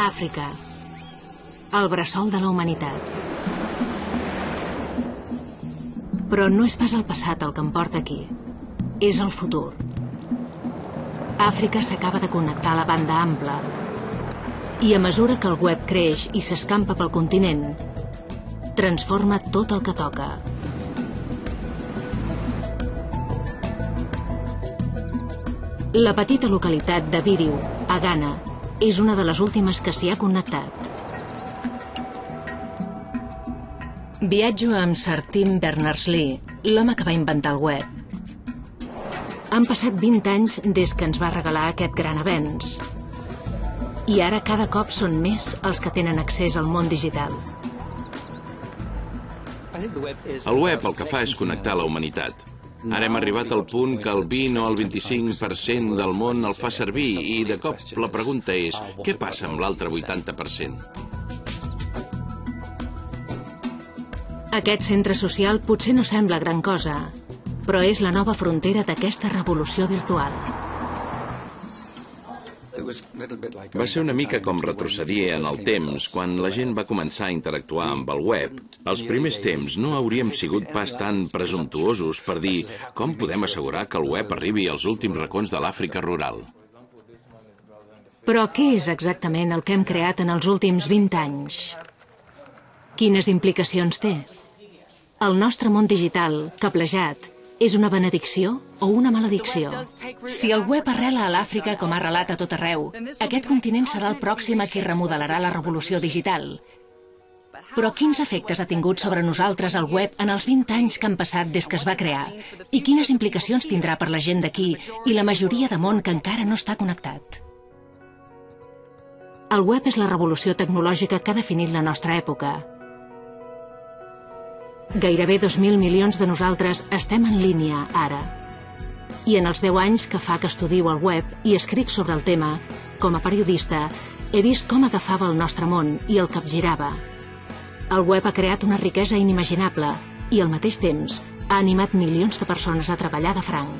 Àfrica, el bressol de la humanitat. Però no és pas el passat el que em porta aquí, és el futur. Àfrica s'acaba de connectar a la banda ampla i a mesura que el web creix i s'escampa pel continent, transforma tot el que toca. La petita localitat de Biriu, a Ghana, és una de les últimes que s'hi ha connectat. Viatjo amb Sir Tim Berners-Lee, l'home que va inventar el web. Han passat 20 anys des que ens va regalar aquest gran avenç. I ara cada cop són més els que tenen accés al món digital. El web el que fa és connectar la humanitat. Ara hem arribat al punt que el 20 o el 25% del món el fa servir i de cop la pregunta és què passa amb l'altre 80%? Aquest centre social potser no sembla gran cosa, però és la nova frontera d'aquesta revolució virtual. Va ser una mica com retrocedir en el temps quan la gent va començar a interactuar amb el web. Als primers temps no hauríem sigut pas tan presumptuosos per dir com podem assegurar que el web arribi als últims racons de l'Àfrica rural. Però què és exactament el que hem creat en els últims 20 anys? Quines implicacions té? El nostre món digital, cablejat, és una benedicció o una maledicció? Si el web arrela a l'Àfrica com ha arrelat a tot arreu, aquest continent serà el pròxim a qui remodelarà la revolució digital. Però quins efectes ha tingut sobre nosaltres el web en els 20 anys que han passat des que es va crear? I quines implicacions tindrà per la gent d'aquí i la majoria de món que encara no està connectat? El web és la revolució tecnològica que ha definit la nostra època. Gairebé 2.000 milions de nosaltres estem en línia ara. I en els 10 anys que fa que estudio el web i escric sobre el tema, com a periodista, he vist com agafava el nostre món i el capgirava. El web ha creat una riquesa inimaginable i al mateix temps ha animat milions de persones a treballar de franc.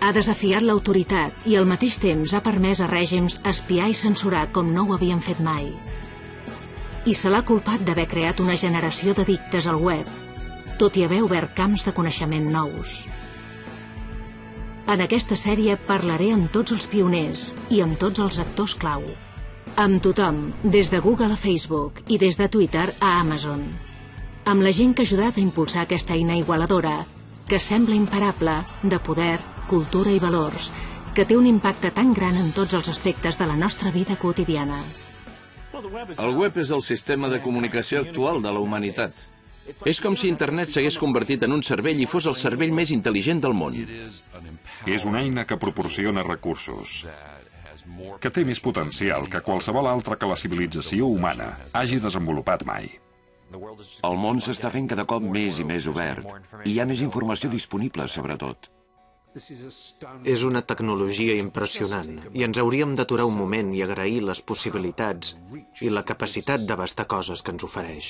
Ha desafiat l'autoritat i al mateix temps ha permès a règims espiar i censurar com no ho havien fet mai. I se l'ha culpat d'haver creat una generació d'addictes al web, tot i haver obert camps de coneixement nous. En aquesta sèrie parlaré amb tots els pioners i amb tots els actors clau. Amb tothom, des de Google a Facebook i des de Twitter a Amazon. Amb la gent que ha ajudat a impulsar aquesta eina igualadora, que sembla imparable, de poder, cultura i valors, que té un impacte tan gran en tots els aspectes de la nostra vida quotidiana. El web és el sistema de comunicació actual de la humanitat. És com si internet s'hagués convertit en un cervell i fos el cervell més intel·ligent del món. És una eina que proporciona recursos, que té més potencial que qualsevol altra que la civilització humana hagi desenvolupat mai. El món s'està fent cada cop més i més obert, i hi ha més informació disponible, sobretot. És una tecnologia impressionant i ens hauríem d'aturar un moment i agrair les possibilitats i la capacitat d'abastar coses que ens ofereix.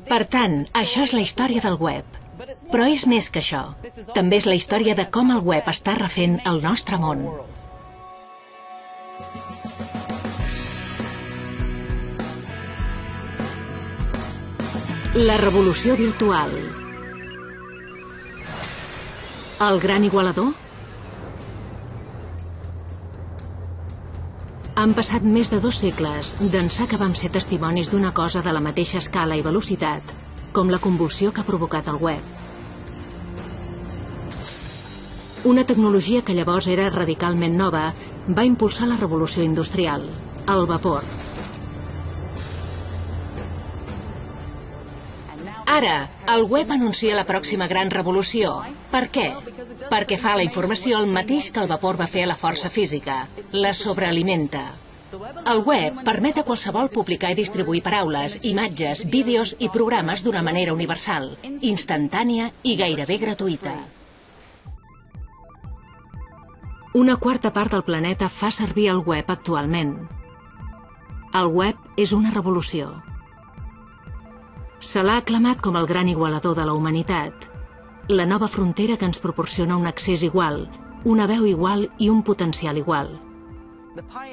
Per tant, això és la història del web. Però és més que això. També és la història de com el web està refent el nostre món. La revolució virtual. El gran igualador? Han passat més de 2 segles d'ençà que vam ser testimonis d'una cosa de la mateixa escala i velocitat com la convulsió que ha provocat el web. Una tecnologia que llavors era radicalment nova va impulsar la revolució industrial, el vapor. Ara, el web anuncia la pròxima gran revolució. Per què? Perquè fa a la informació el mateix que el vapor va fer a la força física. La sobrealimenta. El web permet a qualsevol publicar i distribuir paraules, imatges, vídeos i programes d'una manera universal, instantània i gairebé gratuïta. Una quarta part del planeta fa servir el web actualment. El web és una revolució. Se l'ha aclamat com el gran igualador de la humanitat, la nova frontera que ens proporciona un accés igual, una veu igual i un potencial igual.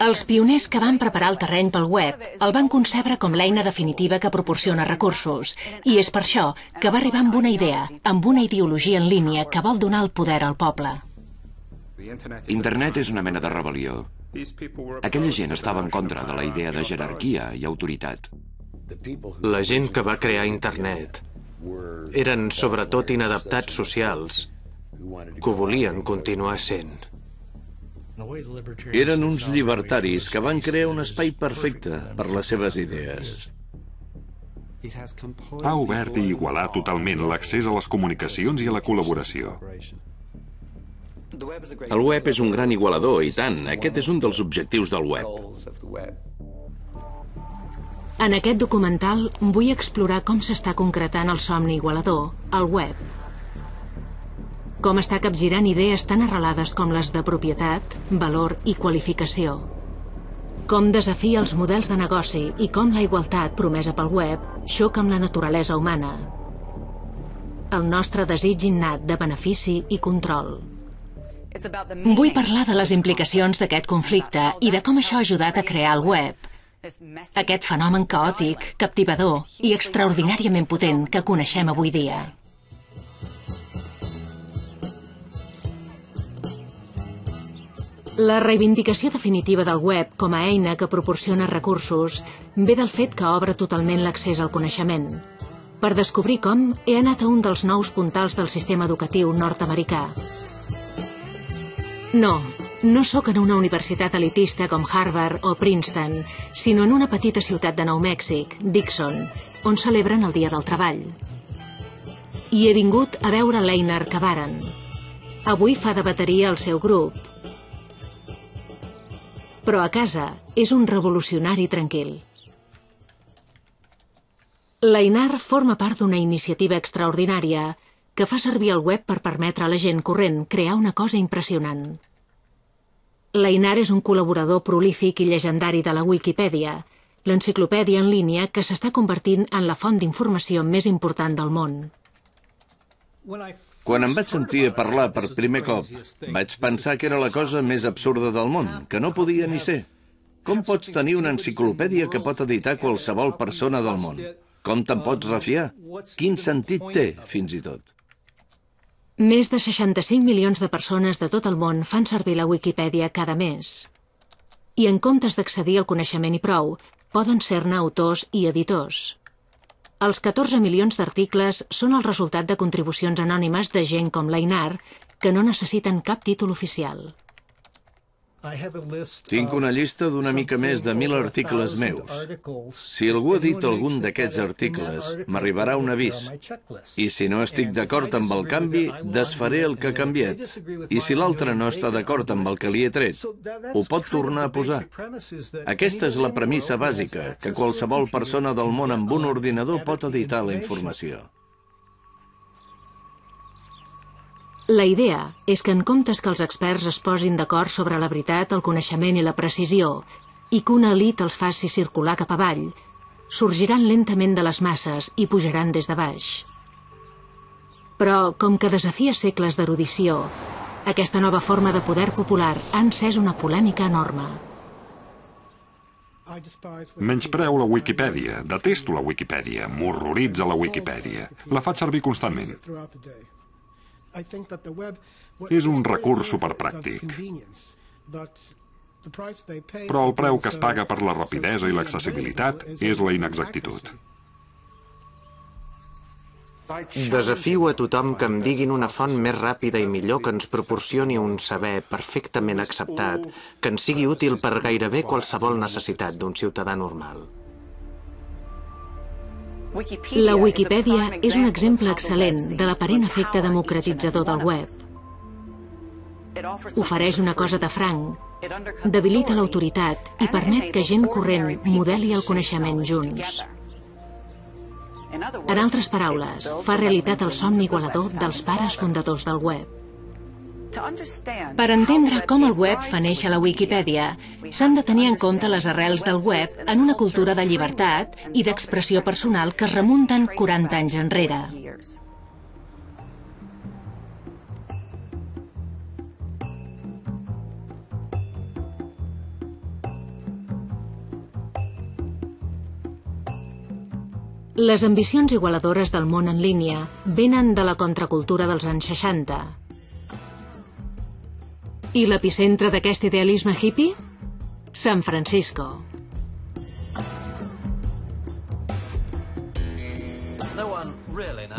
Els pioners que van preparar el terreny pel web el van concebre com l'eina definitiva que proporciona recursos, i és per això que va arribar amb una idea, amb una ideologia en línia que vol donar el poder al poble. Internet és una mena de rebel·lió. Aquella gent estava en contra de la idea de jerarquia i autoritat. La gent que va crear Internet eren sobretot inadaptats socials que ho volien continuar sent. Eren uns llibertaris que van crear un espai perfecte per les seves idees. Ha obert i igualat totalment l'accés a les comunicacions i a la col·laboració. El web és un gran igualador, i tant. Aquest és un dels objectius del web. En aquest documental vull explorar com s'està concretant el somni igualador, el web. Com està capgirant idees tan arrelades com les de propietat, valor i qualificació. Com desafia els models de negoci i com la igualtat promesa pel web xoca amb la naturalesa humana. El nostre desig innat de benefici i control. Vull parlar de les implicacions d'aquest conflicte i de com això ha ajudat a crear el web. Aquest fenomen caòtic, captivador i extraordinàriament potent que coneixem avui dia. La reivindicació definitiva del web com a eina que proporciona recursos ve del fet que obre totalment l'accés al coneixement. Per descobrir com, he anat a un dels nous puntals del sistema educatiu nord-americà. No sóc en una universitat elitista com Harvard o Princeton, sinó en una petita ciutat de Nou Mèxic, Dixon, on celebren el Dia del Treball. I he vingut a veure l'Einar Kavaran. Avui fa de bateria al seu grup, però a casa és un revolucionari tranquil. L'Einar forma part d'una iniciativa extraordinària que fa servir el web per permetre a la gent corrent crear una cosa impressionant. L'Einar és un col·laborador prolífic i llegendari de la Wikipedia, l'enciclopèdia en línia que s'està convertint en la font d'informació més important del món. Quan em vaig sentir a parlar per primer cop, vaig pensar que era la cosa més absurda del món, que no podia ni ser. Com pots tenir una enciclopèdia que pot editar qualsevol persona del món? Com te'n pots refiar? Quin sentit té, fins i tot? Més de 65 milions de persones de tot el món fan servir la Wikipedia cada mes. I en comptes d'accedir al coneixement i prou, poden ser-ne autors i editors. Els 14 milions d'articles són el resultat de contribucions anònimes de gent com l'Einar que no necessiten cap títol oficial. Tinc una llista d'una mica més de 1.000 articles meus. Si algú edita algun d'aquests articles, m'arribarà un avís. I si no estic d'acord amb el canvi, desfaré el que ha canviat. I si l'altre no està d'acord amb el que li he tret, ho pot tornar a posar. Aquesta és la premissa bàsica, que qualsevol persona del món amb un ordinador pot editar la informació. La idea és que en comptes que els experts es posin d'acord sobre la veritat, el coneixement i la precisió, i que una elit els faci circular cap avall, sorgiran lentament de les masses i pujaran des de baix. Però, com que desafia segles d'erudició, aquesta nova forma de poder popular ha encès una polèmica enorme. Menyspreo la Wikipedia, detesto la Wikipedia, m'horroritza la Wikipedia. La faig servir constantment. És un recurs superpràctic. Però el preu que es paga per la rapidesa i l'accessibilitat és la inexactitud. Desafio a tothom que em diguin una font més ràpida i millor que ens proporcioni un saber perfectament acceptat, que ens sigui útil per gairebé qualsevol necessitat d'un ciutadà normal. La Wikipedia és un exemple excel·lent de l'aparent efecte democratitzador del web. Ofereix una cosa de franc, debilita l'autoritat i permet que gent corrent modeli el coneixement junts. En altres paraules, fa realitat el somni igualador dels pares fundadors del web. Per entendre com el web fa néixer la Wikipedia, s'han de tenir en compte les arrels del web en una cultura de llibertat i d'expressió personal que es remunten 40 anys enrere. Les ambicions igualadores del món en línia venen de la contracultura dels anys 60. I l'epicentre d'aquest idealisme hippie? San Francisco.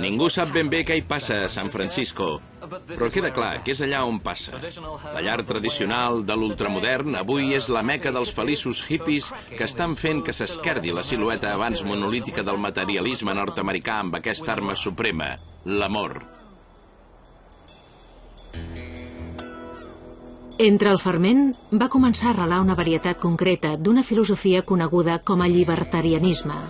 Ningú sap ben bé què hi passa a San Francisco, però queda clar que és allà on passa. La llar tradicional de l'ultramodern avui és la meca dels feliços hippies que estan fent que s'esquerdi la silueta abans monolítica del materialisme nord-americà amb aquesta arma suprema, l'amor. Entre el ferment va començar a arrelar una varietat concreta d'una filosofia coneguda com a llibertarianisme.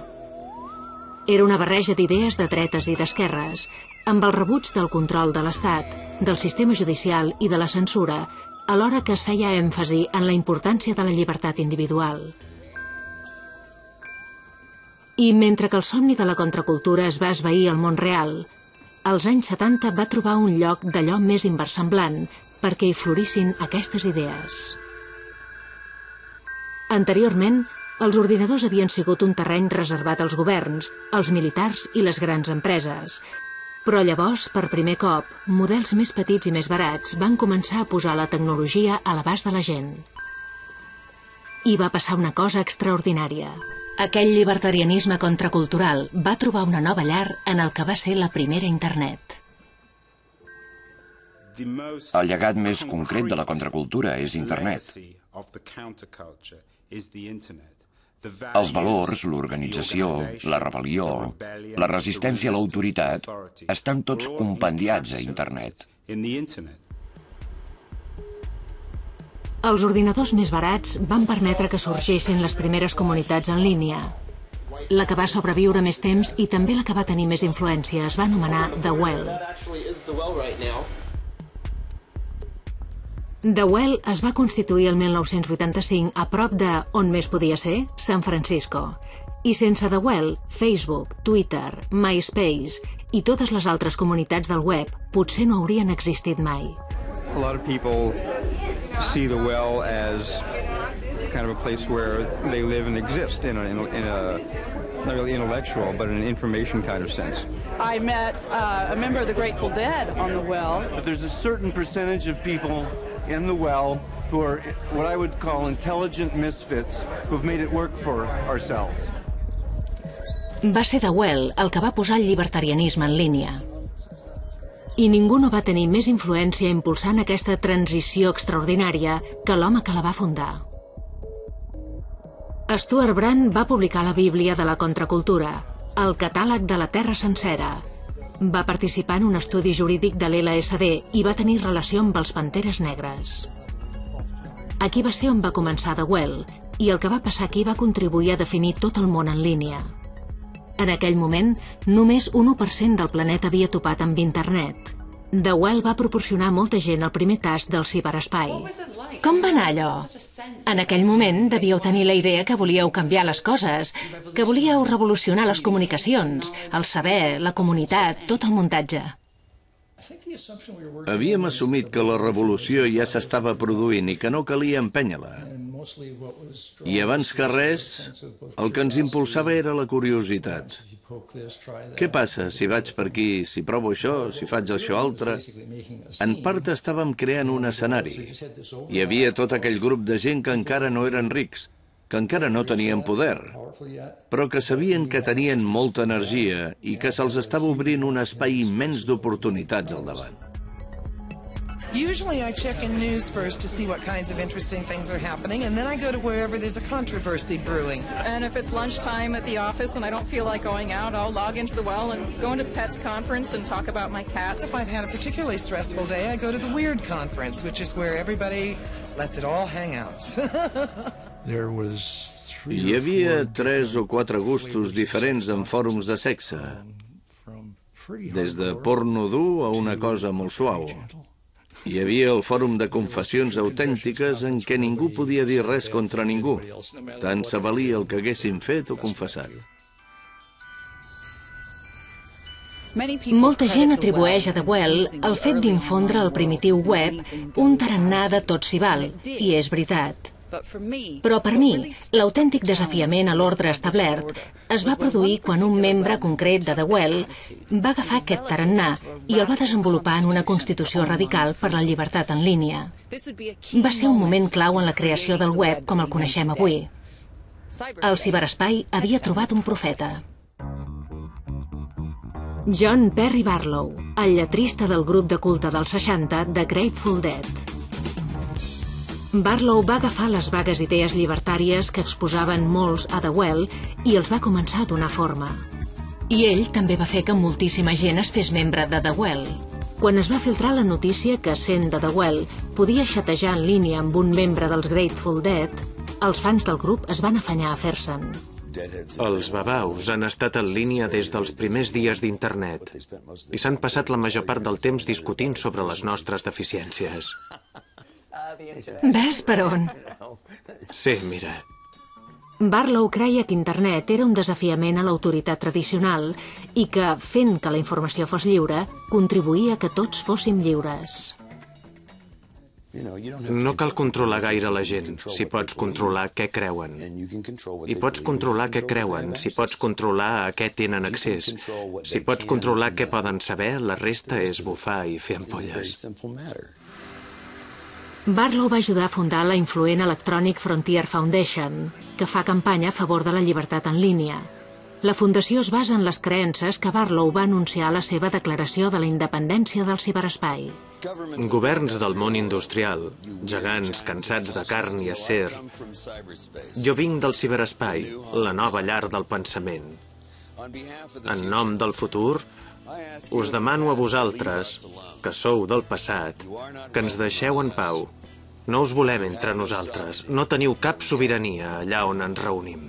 Era una barreja d'idees de dretes i d'esquerres, amb el rebuig del control de l'Estat, del sistema judicial i de la censura, alhora que es feia èmfasi en la importància de la llibertat individual. I mentre que el somni de la contracultura es va esvair al món real, als anys 70 va trobar un lloc d'allò més inversemblant perquè hi florissin aquestes idees. Anteriorment, els ordinadors havien sigut un terreny reservat als governs, als militars i les grans empreses. Però llavors, per primer cop, models més petits i més barats van començar a posar la tecnologia a l'abast de la gent. I va passar una cosa extraordinària. Aquell llibertarianisme contracultural va trobar una nova llar en el que va ser la primera internet. El llegat més concret de la contracultura és internet. Els valors, l'organització, la rebel·lió, la resistència a l'autoritat estan tots compendiats a internet. Els ordinadors més barats van permetre que sorgissin les primeres comunitats en línia. La que va sobreviure més temps i també la que va tenir més influència es va anomenar The Well. The Well es va constituir el 1985 a prop de, on més podia ser, San Francisco. I sense The Well, Facebook, Twitter, MySpace i totes les altres comunitats del web potser no haurien existit mai. A lot of people see The Well as kind of a place where they live and exist in a not really intellectual, but in an information kind of sense. I met a member of the Grateful Dead on The Well. But there's a certain percentage of people in The Well who are what I would call intelligent misfits who've made it work for ourselves. Va ser The Well el que va posar el llibertarianisme en línia. I ningú no va tenir més influència impulsant aquesta transició extraordinària que l'home que la va fundar. Stuart Brand va publicar la Bíblia de la contracultura, el catàleg de la Terra sencera. Va participar en un estudi jurídic de l'LSD i va tenir relació amb els Panteres Negres. Aquí va ser on va començar The Well, i el que va passar aquí va contribuir a definir tot el món en línia. En aquell moment, només un 1% del planeta havia topat amb internet. The Well va proporcionar a molta gent el primer tast del ciberespai. Com va anar allò? En aquell moment devíeu tenir la idea que volíeu canviar les coses, que volíeu revolucionar les comunicacions, el saber, la comunitat, tot el muntatge. Havíem assumit que la revolució ja s'estava produint i que no calia empènyer-la. I abans que res, el que ens impulsava era la curiositat. Què passa si vaig per aquí, si provo això, si faig això altre? En part estàvem creant un escenari. Hi havia tot aquell grup de gent que encara no eren rics, que encara no tenien poder, però que sabien que tenien molta energia i que se'ls estava obrint un espai immens d'oportunitats al davant. Usually I check in news first to see what kinds of interesting things are happening, and then I go to wherever there's a controversy brewing. And if it's lunchtime at the office and I don't feel like going out, I'll log into The Well and go into the Pets Conference and talk about my cats. If I've had a particularly stressful day, I go to the Weird Conference, which is where everybody lets it all hang out. Hi havia 3 o 4 gustos diferents en fòrums de sexe, des de porno dur a una cosa molt suau. Hi havia el fòrum de confessions autèntiques en què ningú podia dir res contra ningú, tant se valia el que haguessin fet o confessat. Molta gent atribueix a The Well el fet d'infondre al primitiu web un tarannà de tot s'hi val, i és veritat. Però per mi, l'autèntic desafiament a l'ordre establert es va produir quan un membre concret de The Well va agafar aquest tarannà i el va desenvolupar en una constitució radical per la llibertat en línia. Va ser un moment clau en la creació del web com el coneixem avui. El ciberespai havia trobat un profeta. John Perry Barlow, el lletrista del grup de culte dels 60 The Grateful Dead. Barlow va agafar les vagues idees llibertàries que exposaven molts a The Well i els va començar a donar forma. I ell també va fer que moltíssima gent es fes membre de The Well. Quan es va filtrar la notícia que, sent de The Well, podia xatejar en línia amb un membre dels Grateful Dead, els fans del grup es van afanyar a fer-se'n. Els babaus han estat en línia des dels primers dies d'internet i s'han passat la major part del temps discutint sobre les nostres deficiències. Ves per on? Sí, mira. Barlow creia que internet era un desafiament a l'autoritat tradicional i que, fent que la informació fos lliure, contribuïa que tots fóssim lliures. No cal controlar gaire la gent si pots controlar què creuen. I pots controlar què creuen si pots controlar a què tenen accés. Si pots controlar què poden saber, la resta és bufar i fer ampolles. Barlow va ajudar a fundar la influent Electronic Frontier Foundation, que fa campanya a favor de la llibertat en línia. La fundació es basa en les creences que Barlow va anunciar a la seva declaració de la independència del ciberespai. Governs del món industrial, gegants cansats de carn i acer. Jo vinc del ciberespai, la nova llar del pensament. En nom del futur, us demano a vosaltres, que sou del passat, que ens deixeu en pau. No us volem entre nosaltres. No teniu cap sobirania allà on ens reunim.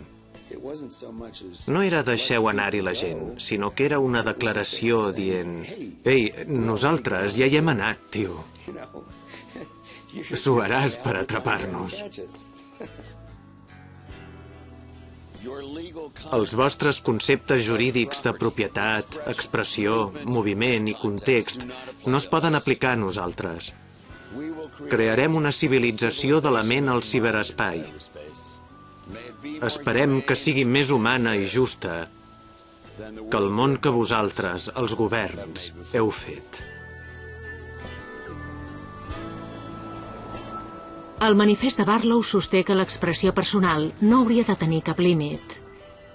No era deixeu anar-hi la gent, sinó que era una declaració dient: ei, nosaltres ja hi hem anat, tio. Suaràs per atrapar-nos. Els vostres conceptes jurídics de propietat, expressió, moviment i context no es poden aplicar a nosaltres. Crearem una civilització de la ment al ciberespai. Esperem que sigui més humana i justa que el món que vosaltres, els governs, heu fet. El manifest de Barlow sosté que l'expressió personal no hauria de tenir cap límit.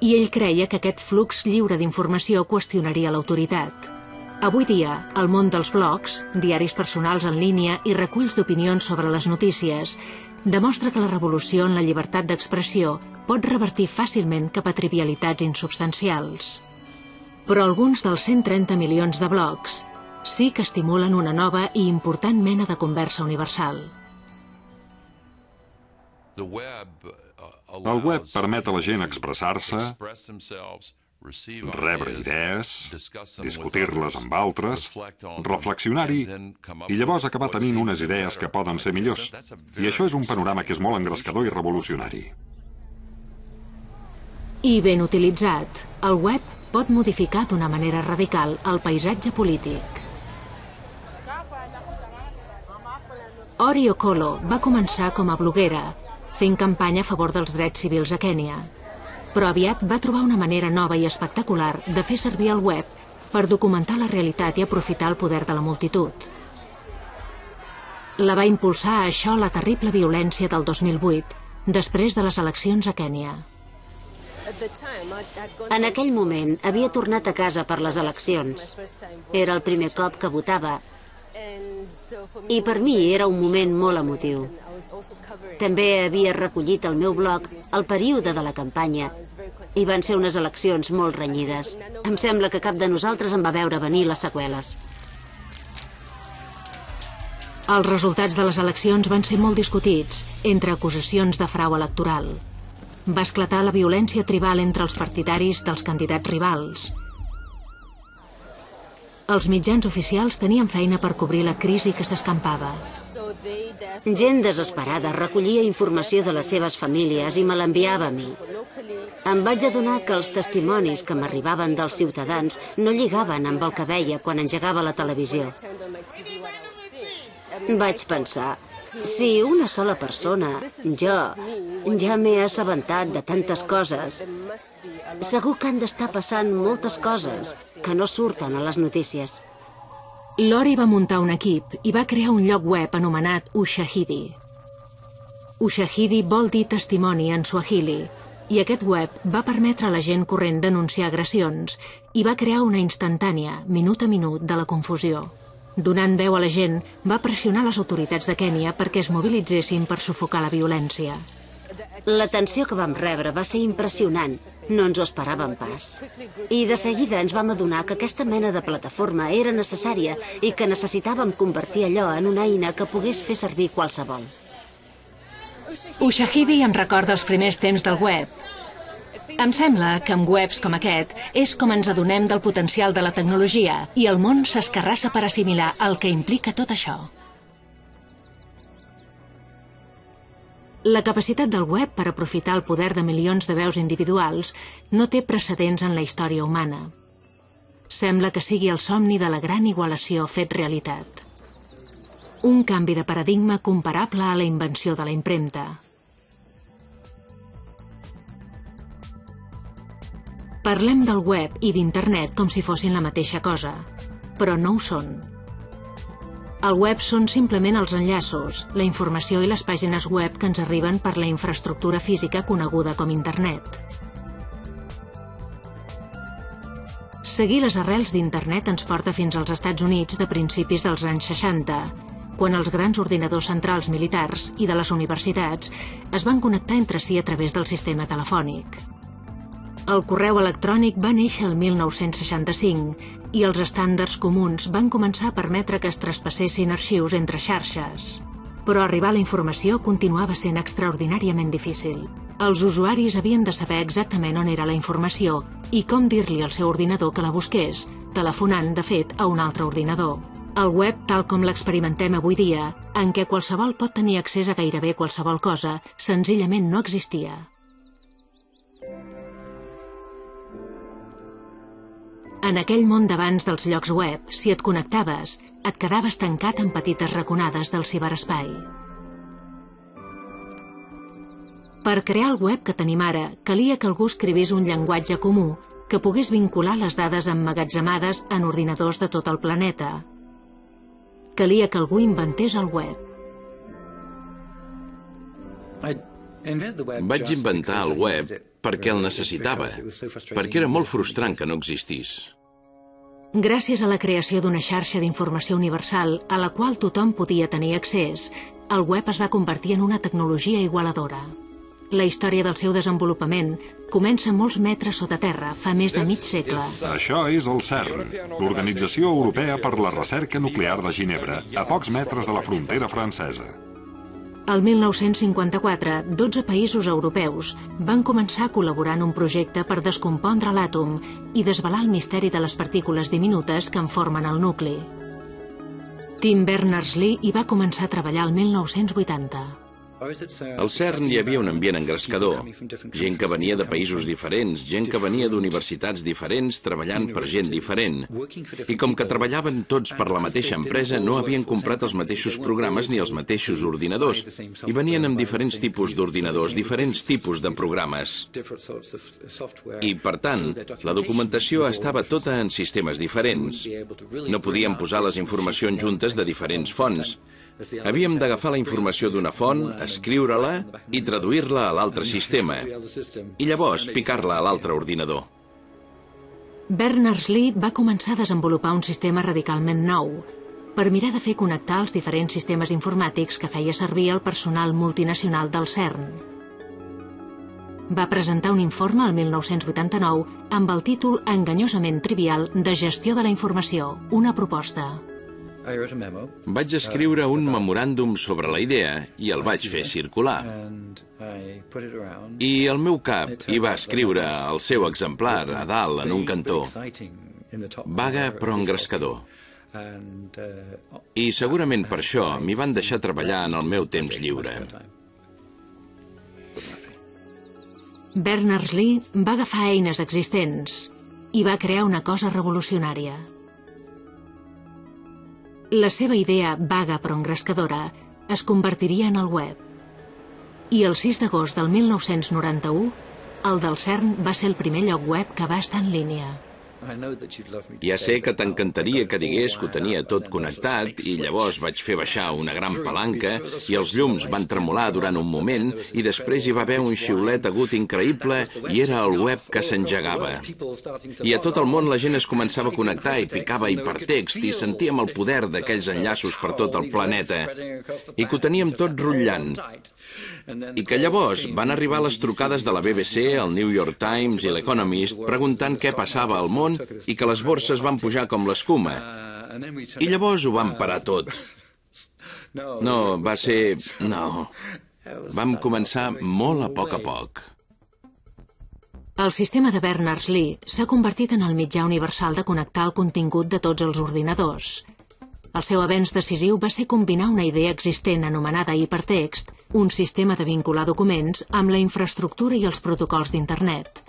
I ell creia que aquest flux lliure d'informació qüestionaria l'autoritat. Avui dia, el món dels blogs, diaris personals en línia i reculls d'opinions sobre les notícies, demostra que la revolució en la llibertat d'expressió pot revertir fàcilment cap a trivialitats insubstancials. Però alguns dels 130 milions de blogs sí que estimulen una nova i important mena de conversa universal. El web permet a la gent expressar-se, rebre idees, discutir-les amb altres, reflexionar-hi i llavors acabar tenint unes idees que poden ser millors. I això és un panorama que és molt engrescador i revolucionari. I ben utilitzat, el web pot modificar d'una manera radical el paisatge polític. Ori Okolo va començar com a bloguera, fent campanya a favor dels drets civils a Kènia. Però aviat va trobar una manera nova i espectacular de fer servir el web per documentar la realitat i aprofitar el poder de la multitud. La va impulsar a això la terrible violència del 2008, després de les eleccions a Kènia. En aquell moment havia tornat a casa per les eleccions. Era el primer cop que votava i per mi era un moment molt emotiu. També havia recollit al meu blog el període de la campanya i van ser unes eleccions molt renyides. Em sembla que cap de nosaltres en va veure venir les seqüeles. Els resultats de les eleccions van ser molt discutits, entre acusacions de frau electoral. Va esclatar la violència tribal entre els partidaris dels candidats rivals. Els mitjans oficials tenien feina per cobrir la crisi que s'escampava. Gent desesperada recollia informació de les seves famílies i me l'enviava a mi. Em vaig adonar que els testimonis que m'arribaven dels ciutadans no lligaven amb el que veia quan engegava la televisió. Vaig pensar, Si una sola persona, jo, ja m'he assabentat de tantes coses, segur que han d'estar passant moltes coses que no surten a les notícies. Lori va muntar un equip i va crear un lloc web anomenat Ushahidi. Ushahidi vol dir testimoni en suahili, i aquest web va permetre a la gent corrent denunciar agressions i va crear una instantània, minut a minut, de la confusió. Donant veu a la gent, va pressionar les autoritats de Kènia perquè es mobilitzessin per sufocar la violència. L'atenció que vam rebre va ser impressionant. No ens ho esperàvem pas. I de seguida ens vam adonar que aquesta mena de plataforma era necessària i que necessitàvem convertir allò en una eina que pogués fer servir qualsevol. Ushahidi em recorda els primers temps del web. Em sembla que amb webs com aquest és com ens adonem del potencial de la tecnologia i el món s'escarrassa per assimilar el que implica tot això. La capacitat del web per aprofitar el poder de milions de veus individuals no té precedents en la història humana. Sembla que sigui el somni de la gran igualació fet realitat. Un canvi de paradigma comparable a la invenció de la impremta. Parlem del web i d'internet com si fossin la mateixa cosa, però no ho són. El web són simplement els enllaços, la informació i les pàgines web que ens arriben per la infraestructura física coneguda com internet. Seguir les arrels d'internet ens porta fins als Estats Units de principis dels anys 60, quan els grans ordinadors centrals militars i de les universitats es van connectar entre si a través del sistema telefònic. El correu electrònic va néixer el 1965 i els estàndards comuns van començar a permetre que es traspassessin arxius entre xarxes. Però arribar a la informació continuava sent extraordinàriament difícil. Els usuaris havien de saber exactament on era la informació i com dir-li al seu ordinador que la busqués, telefonant, de fet, a un altre ordinador. El web, tal com l'experimentem avui dia, en què qualsevol pot tenir accés a gairebé qualsevol cosa, senzillament no existia. En aquell món d'abans dels llocs web, si et connectaves, et quedaves tancat en petites raconades del ciberespai. Per crear el web que tenim ara, calia que algú escrivís un llenguatge comú que pogués vincular les dades emmagatzemades en ordinadors de tot el planeta. Calia que algú inventés el web. Vaig inventar el web perquè el necessitava, perquè era molt frustrant que no existís. Gràcies a la creació d'una xarxa d'informació universal a la qual tothom podia tenir accés, el web es va convertir en una tecnologia igualadora. La història del seu desenvolupament comença molts metres sota terra, fa més de mig segle. Això és el CERN, l'Organització Europea per la Recerca Nuclear de Ginebra, a pocs metres de la frontera francesa. El 1954, 12 països europeus van començar a col·laborar en un projecte per descompondre l'àtom i desvelar el misteri de les partícules diminutes que en formen el nucli. Tim Berners-Lee hi va començar a treballar el 1980. Al CERN hi havia un ambient engrescador, gent que venia de països diferents, gent que venia d'universitats diferents treballant per gent diferent. I com que treballaven tots per la mateixa empresa, no havien comprat els mateixos programes ni els mateixos ordinadors, i venien amb diferents tipus d'ordinadors, diferents tipus de programes. I, per tant, la documentació estava tota en sistemes diferents. No podíem posar les informacions juntes de diferents fonts. Havíem d'agafar la informació d'una font, escriure-la i traduir-la a l'altre sistema, i llavors picar-la a l'altre ordinador. Berners-Lee va començar a desenvolupar un sistema radicalment nou per mirar de fer connectar els diferents sistemes informàtics que feia servir el personal multinacional del CERN. Va presentar un informe el 1989 amb el títol enganyosament trivial de Gestió de la informació, una proposta. Vaig escriure un memoràndum sobre la idea i el vaig fer circular. I el meu cap hi va escriure el seu exemplar a dalt en un cantó. Vaga però engrescador. I segurament per això m'hi van deixar treballar en el meu temps lliure. Berners-Lee va agafar eines existents i va crear una cosa revolucionària. La seva idea, vaga però engrescadora, es convertiria en el web. I el 6 d'agost del 1991, el del CERN va ser el primer lloc web que va estar en línia. Ja sé que t'encantaria que digués que ho tenia tot connectat i llavors vaig fer baixar una gran palanca i els llums van tremolar durant un moment i després hi va haver un xiulet agut increïble i era el web que s'engegava. I a tot el món la gent es començava a connectar i picava hipertext i sentíem el poder d'aquells enllaços per tot el planeta i que ho teníem tot rotllant. I que llavors van arribar les trucades de la BBC, el New York Times i l'Economist preguntant què passava al món i que les borses van pujar com l'escuma. I llavors ho van parar tot. No, va ser... no. Vam començar molt a poc. El sistema de Berners-Lee s'ha convertit en el mitjà universal de connectar el contingut de tots els ordinadors. El seu avenç decisiu va ser combinar una idea existent anomenada hipertext, un sistema de vincular documents, amb la infraestructura i els protocols d'Internet.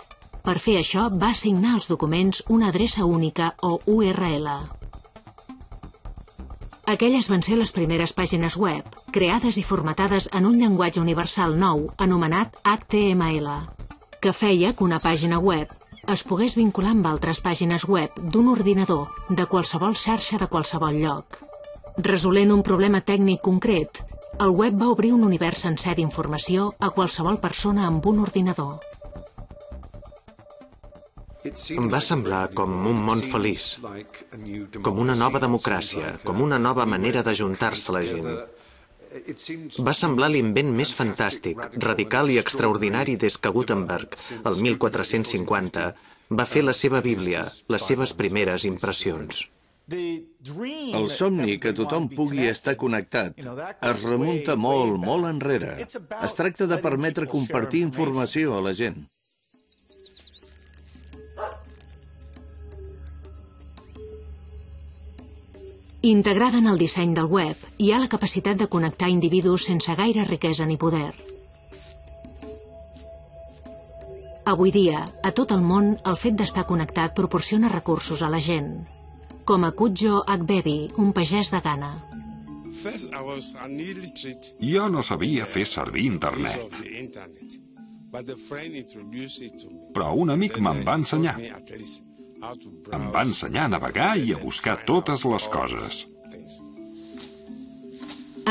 Per fer això, va assignar als documents una adreça única o URL. Aquelles van ser les primeres pàgines web, creades i formatades en un llenguatge universal nou, anomenat HTML, que feia que una pàgina web es pogués vincular amb altres pàgines web d'un ordinador, de qualsevol xarxa de qualsevol lloc. Resolent un problema tècnic concret, el web va obrir un univers sencer d'informació a qualsevol persona amb un ordinador. Em va semblar com un món feliç, com una nova democràcia, com una nova manera d'ajuntar-se la gent. Va semblar l'invent més fantàstic, radical i extraordinari des que Gutenberg, el 1450, va fer la seva Bíblia, les seves primeres impressions. El somni que tothom pugui estar connectat es remunta molt enrere. Es tracta de permetre compartir informació a la gent. Integrada en el disseny del web, hi ha la capacitat de connectar individus sense gaire riquesa ni poder. Avui dia, a tot el món, el fet d'estar connectat proporciona recursos a la gent. Com a Kudjo Akbebi, un pagès de Ghana. Jo no sabia fer servir internet, però un amic me'n va ensenyar. Em va ensenyar a navegar i a buscar totes les coses.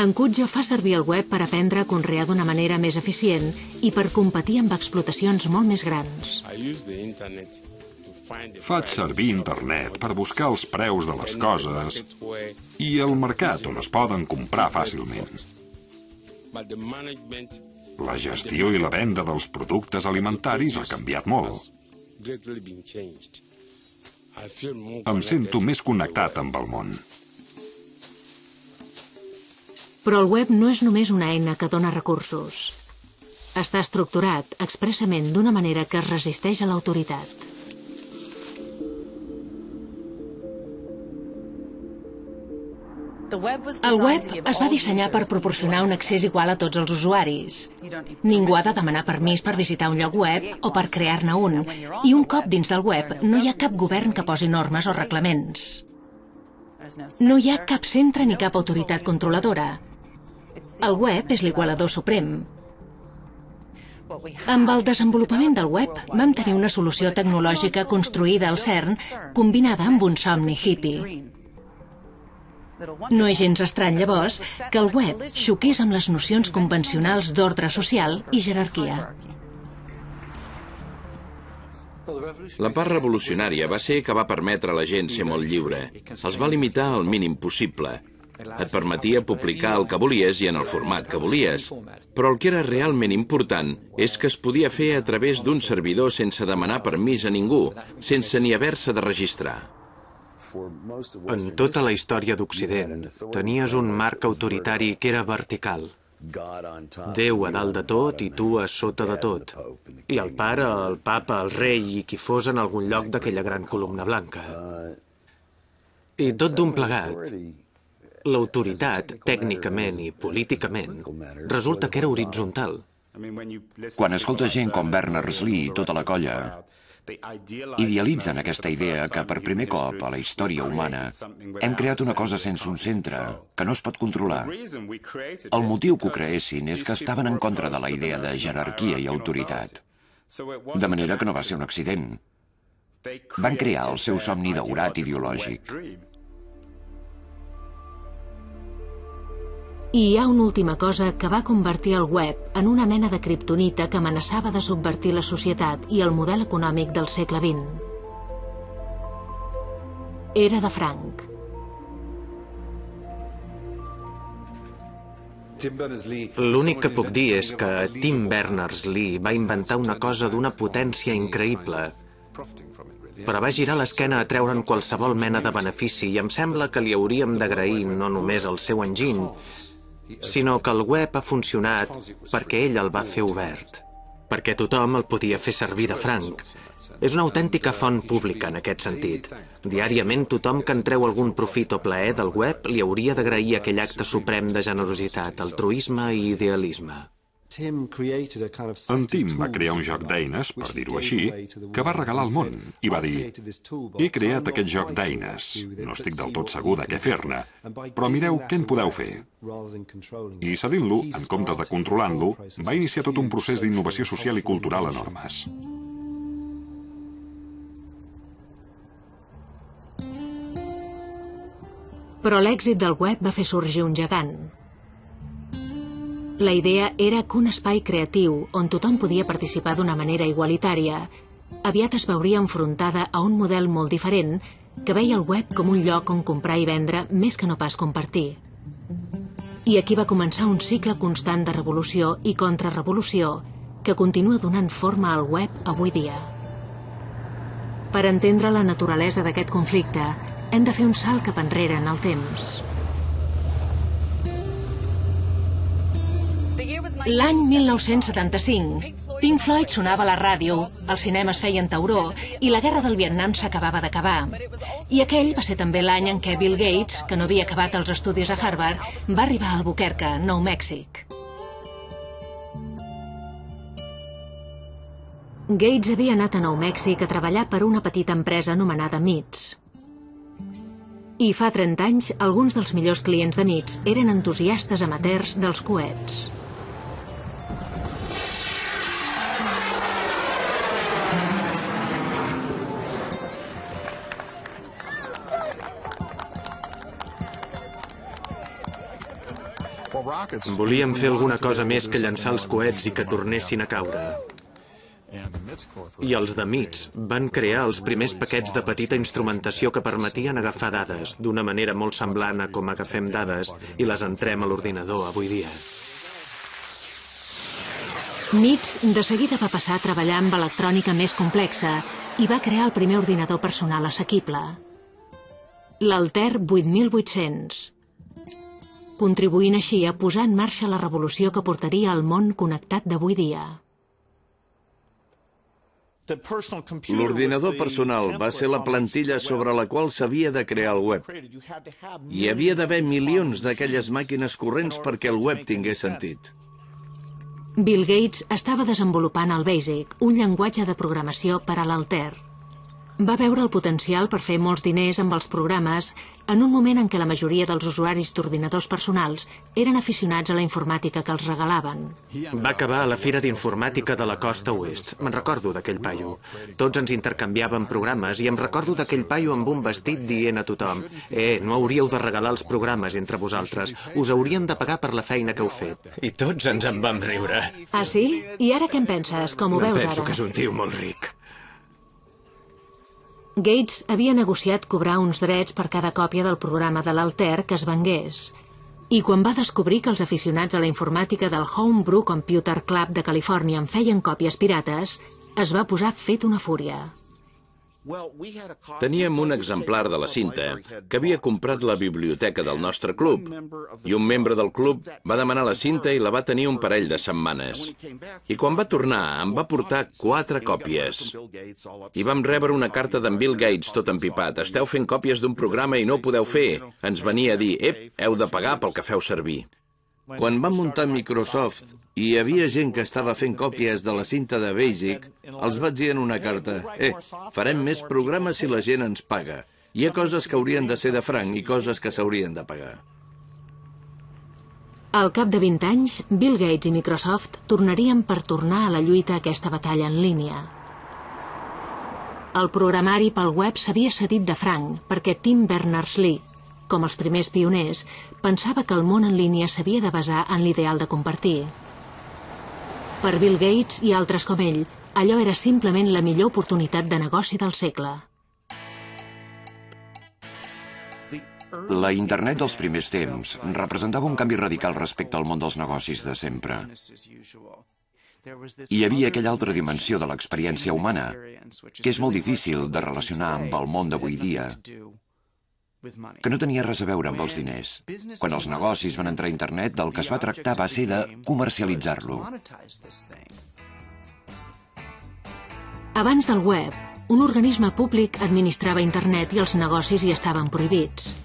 En Kudjo fa servir el web per aprendre a conrear d'una manera més eficient i per competir amb explotacions molt més grans. Faig servir internet per buscar els preus de les coses i el mercat on es poden comprar fàcilment. La gestió i la venda dels productes alimentaris ha canviat molt. Em sento més connectat amb el món. Però el web no és només una eina que dona recursos. Està estructurat expressament d'una manera que es resisteix a l'autoritat. El web es va dissenyar per proporcionar un accés igual a tots els usuaris. Ningú ha de demanar permís per visitar un lloc web o per crear-ne un, i un cop dins del web no hi ha cap govern que posi normes o reglaments. No hi ha cap centre ni cap autoritat controladora. El web és l'igualador suprem. Amb el desenvolupament del web vam tenir una solució tecnològica construïda al CERN combinada amb un somni hippie. No és gens estrany, llavors, que el web xoqués amb les nocions convencionals d'ordre social i jerarquia. La part revolucionària va ser que va permetre a la gent ser molt lliure. Els va limitar al mínim possible. Et permetia publicar el que volies i en el format que volies. Però el que era realment important és que es podia fer a través d'un servidor sense demanar permís a ningú, sense ni haver-se de registrar. En tota la història d'Occident, tenies un marc autoritari que era vertical. Déu a dalt de tot i tu a sota de tot. I el pare, el papa, el rei i qui fos en algun lloc d'aquella gran columna blanca. I tot d'un plegat, l'autoritat, tècnicament i políticament, resulta que era horitzontal. Quan escolta gent com Berners-Lee i tota la colla, Idealitzen aquesta idea que per primer cop a la història humana hem creat una cosa sense un centre, que no es pot controlar. El motiu que ho creessin és que estaven en contra de la idea de jerarquia i autoritat. De manera que no va ser un accident. Van crear el seu somni daurat ideològic. I hi ha una última cosa que va convertir el web en una mena de kriptonita que amenaçava de subvertir la societat i el model econòmic del segle XX. Era de franc. L'únic que puc dir és que Tim Berners-Lee va inventar una cosa d'una potència increïble, però va girar l'esquena a treure'n qualsevol mena de benefici i em sembla que li hauríem d'agrair no només el seu enginy, sinó que el web ha funcionat perquè ell el va fer obert, perquè tothom el podia fer servir de franc. És una autèntica font pública en aquest sentit. Diàriament tothom que en treu algun profit o plaer del web li hauria d'agrair aquell acte suprem de generositat, altruisme i idealisme. En Tim va crear un joc d'eines, per dir-ho així, que va regalar al món i va dir: he creat aquest joc d'eines, no estic del tot segur de què fer-ne, però mireu què en podeu fer. I cedint-lo, en comptes de controlant-lo, va iniciar tot un procés d'innovació social i cultural enormes. Però l'èxit del web va fer sorgir un gegant. La idea era que un espai creatiu on tothom podia participar d'una manera igualitària aviat es veuria enfrontada a un model molt diferent que veia el web com un lloc on comprar i vendre més que no pas compartir. I aquí va començar un cicle constant de revolució i contrarrevolució que continua donant forma al web avui dia. Per entendre la naturalesa d'aquest conflicte, hem de fer un salt cap enrere en el temps. L'any 1975, Pink Floyd sonava a la ràdio, els cinemes feien tauró i la guerra del Vietnam s'acabava d'acabar. I aquell va ser també l'any en què Bill Gates, que no havia acabat els estudis a Harvard, va arribar a Albuquerque, Nou Mèxic. Gates havia anat a Nou Mèxic a treballar per una petita empresa anomenada MITS. I fa 30 anys, alguns dels millors clients de MITS eren entusiastes amateurs dels coets. Volíem fer alguna cosa més que llançar els coets i que tornessin a caure. I els de MITS van crear els primers paquets de petita instrumentació que permetien agafar dades d'una manera molt semblant a com agafem dades i les entrem a l'ordinador avui dia. MITS de seguida va passar a treballar amb electrònica més complexa i va crear el primer ordinador personal assequible, l'Altair 8800, contribuint així a posar en marxa la revolució que portaria al món connectat d'avui dia. L'ordinador personal va ser la plantilla sobre la qual s'havia de crear el web. Hi havia d'haver milions d'aquelles màquines corrents perquè el web tingués sentit. Bill Gates estava desenvolupant el BASIC, un llenguatge de programació per a l'Altair. Va veure el potencial per fer molts diners amb els programes en un moment en què la majoria dels usuaris d'ordinadors personals eren aficionats a la informàtica que els regalaven. Va acabar a la Fira d'Informàtica de la Costa Oest. Me'n recordo d'aquell paio. Tots ens intercanviàvem programes i em recordo d'aquell paio amb un vestit dient a tothom: no hauríeu de regalar els programes entre vosaltres, us haurien de pagar per la feina que heu fet. I tots ens en vam riure. Ah, sí? I ara què en penses? Com ho veus ara? Penso que és un tio molt ric. Gates havia negociat cobrar uns drets per cada còpia del programa de l'Altair que es vengués. I quan va descobrir que els aficionats a la informàtica del Homebrew Computer Club de Califòrnia en feien còpies pirates, es va posar fet una fúria. Teníem un exemplar de la cinta que havia comprat la biblioteca del nostre club i un membre del club va demanar la cinta i la va tenir un parell de setmanes. I quan va tornar em va portar 4 còpies. I vam rebre una carta d'en Bill Gates tot empipat: esteu fent còpies d'un programa i no ho podeu fer. Ens venia a dir: heu de pagar pel que feu servir. Quan vam muntar Microsoft i hi havia gent que estava fent còpies de la cinta de Basic, els vaig dir en una carta, farem més programes si la gent ens paga. Hi ha coses que haurien de ser de franc i coses que s'haurien de pagar. Al cap de 20 anys, Bill Gates i Microsoft tornarien per tornar a la lluita a aquesta batalla en línia. El programari pel web s'havia cedit de franc perquè Tim Berners-Lee, com els primers pioners, pensava que el món en línia s'havia de basar en l'ideal de compartir. Per Bill Gates i altres com ell, allò era simplement la millor oportunitat de negoci del segle. La internet dels primers temps representava un canvi radical respecte al món dels negocis de sempre. Hi havia aquella altra dimensió de l'experiència humana, que és molt difícil de relacionar amb el món d'avui dia, que no tenia res a veure amb els diners. Quan els negocis van entrar a internet, del que es va tractar va ser de comercialitzar-lo. Abans del web, un organisme públic administrava internet i els negocis hi estaven prohibits.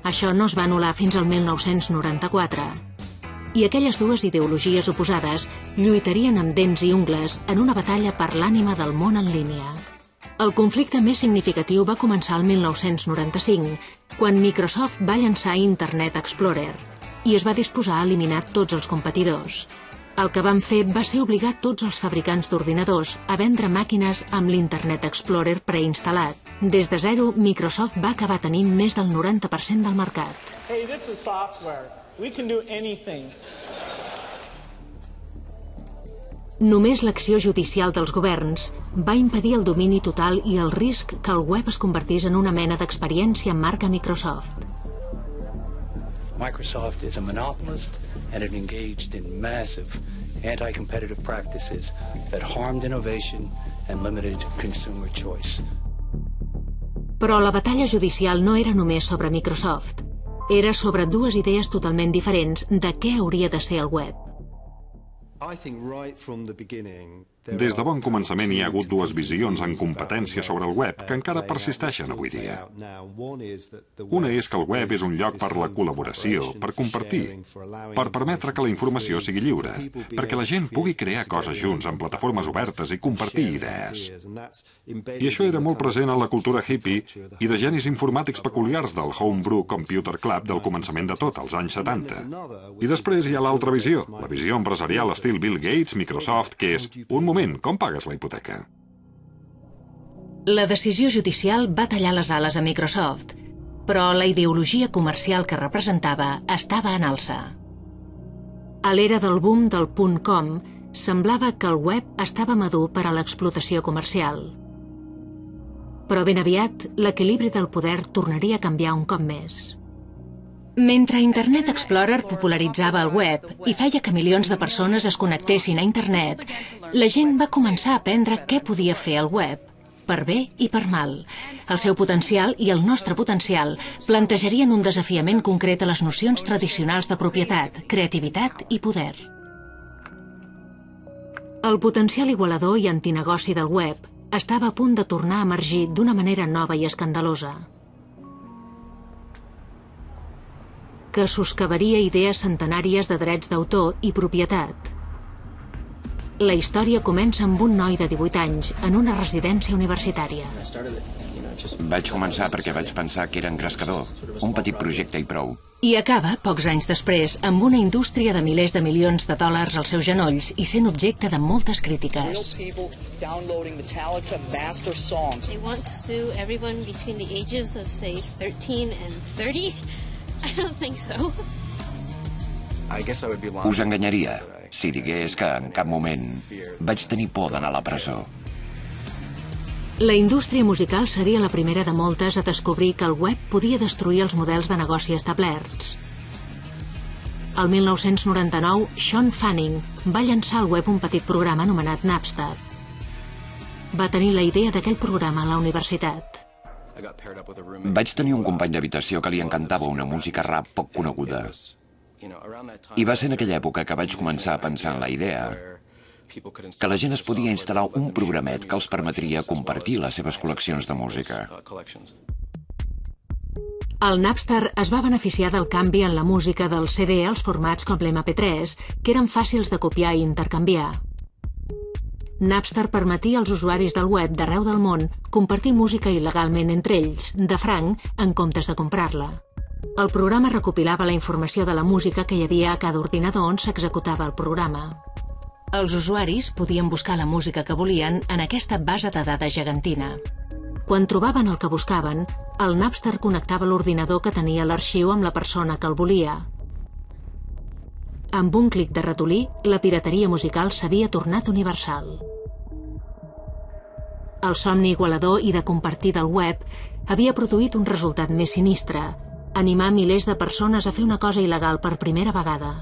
Això no es va anul·lar fins al 1994. I aquelles dues ideologies oposades lluitarien amb dents i ungles en una batalla per l'ànima del món en línia. El conflicte més significatiu va començar el 1995, quan Microsoft va llançar Internet Explorer i es va disposar a eliminar tots els competidors. El que van fer va ser obligar tots els fabricants d'ordinadors a vendre màquines amb l'Internet Explorer preinstal·lat. Des de zero, Microsoft va acabar tenint més del 90% del mercat. Hey, this is software. We can do anything. Només l'acció judicial dels governs va impedir el domini total i el risc que el web es convertís en una mena d'experiència amb marca Microsoft. Microsoft is a monopolist and it engaged in massive anti-competitive practices that harmed innovation and limited consumer choice. Però la batalla judicial no era només sobre Microsoft. Era sobre dues idees totalment diferents de què hauria de ser el web. Des de bon començament hi ha hagut dues visions en competència sobre el web que encara persisteixen avui dia. Una és que el web és un lloc per la col·laboració, per compartir, per permetre que la informació sigui lliure, perquè la gent pugui crear coses junts en plataformes obertes i compartir idees. I això era molt present a la cultura hippie i de genis informàtics peculiars del Homebrew Computer Club del començament de tot, als anys 70. I després hi ha l'altra visió, la visió empresarial estil Bill Gates, Microsoft, que és un moment, com pagues la hipoteca? La decisió judicial va tallar les ales a Microsoft, però la ideologia comercial que representava estava en alça. A l'era del boom del .com, semblava que el web estava madur per a l'explotació comercial. Però ben aviat, l'equilibri del poder tornaria a canviar un cop més. Mentre Internet Explorer popularitzava el web i feia que milions de persones es connectessin a Internet, la gent va començar a aprendre què podia fer el web, per bé i per mal. El seu potencial i el nostre potencial plantejarien un desafiament concret a les nocions tradicionals de propietat, creativitat i poder. El potencial igualador i antinegoci del web estava a punt de tornar a emergir d'una manera nova i escandalosa, que soscavaria idees centenàries de drets d'autor i propietat. La història comença amb un noi de 18 anys en una residència universitària. Vaig començar perquè vaig pensar que era engrescador, un petit projecte i prou. I acaba, pocs anys després, amb una indústria de milers de milions de dòlars als seus genolls i sent objecte de moltes crítiques. They want to sue everyone between the ages of, say, 13 and 30? I don't think so. Us enganyaria si digués que en cap moment vaig tenir por d'anar a la presó. La indústria musical seria la primera de moltes a descobrir que el web podia destruir els models de negoci establerts. El 1999, Sean Fanning va llançar al web un petit programa anomenat Napster. Va tenir la idea d'aquell programa a la universitat. Vaig tenir un company d'habitació que li encantava una música rap poc coneguda. I va ser en aquella època que vaig començar a pensar en la idea que la gent es podia instal·lar un programet que els permetria compartir les seves col·leccions de música. El Napster es va beneficiar del canvi en la música del CD als formats com l'MP3, que eren fàcils de copiar i intercanviar. Napster permetia als usuaris del web d'arreu del món compartir música il·legalment entre ells, de franc, en comptes de comprar-la. El programa recopilava la informació de la música que hi havia a cada ordinador on s'executava el programa. Els usuaris podien buscar la música que volien en aquesta base de dades gegantina. Quan trobaven el que buscaven, el Napster connectava l'ordinador que tenia l'arxiu amb la persona que el volia. Amb un clic de ratolí, la pirateria musical s'havia tornat universal. El somni igualador i de compartir del web havia produït un resultat més sinistre: animar milers de persones a fer una cosa il·legal per primera vegada.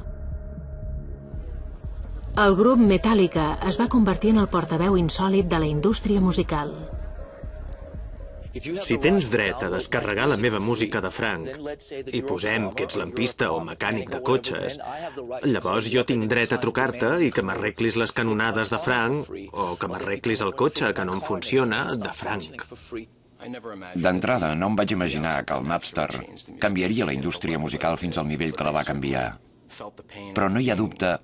El grup Metallica es va convertir en el portaveu insòlit de la indústria musical. Si tens dret a descarregar la meva música de franc i posem que ets lampista o mecànic de cotxes, llavors jo tinc dret a trucar-te i que m'arreglis les canonades de franc o que m'arreglis el cotxe que no em funciona de franc. D'entrada, no em vaig imaginar que el Napster canviaria la indústria musical fins al nivell que la va canviar. Però no hi ha dubte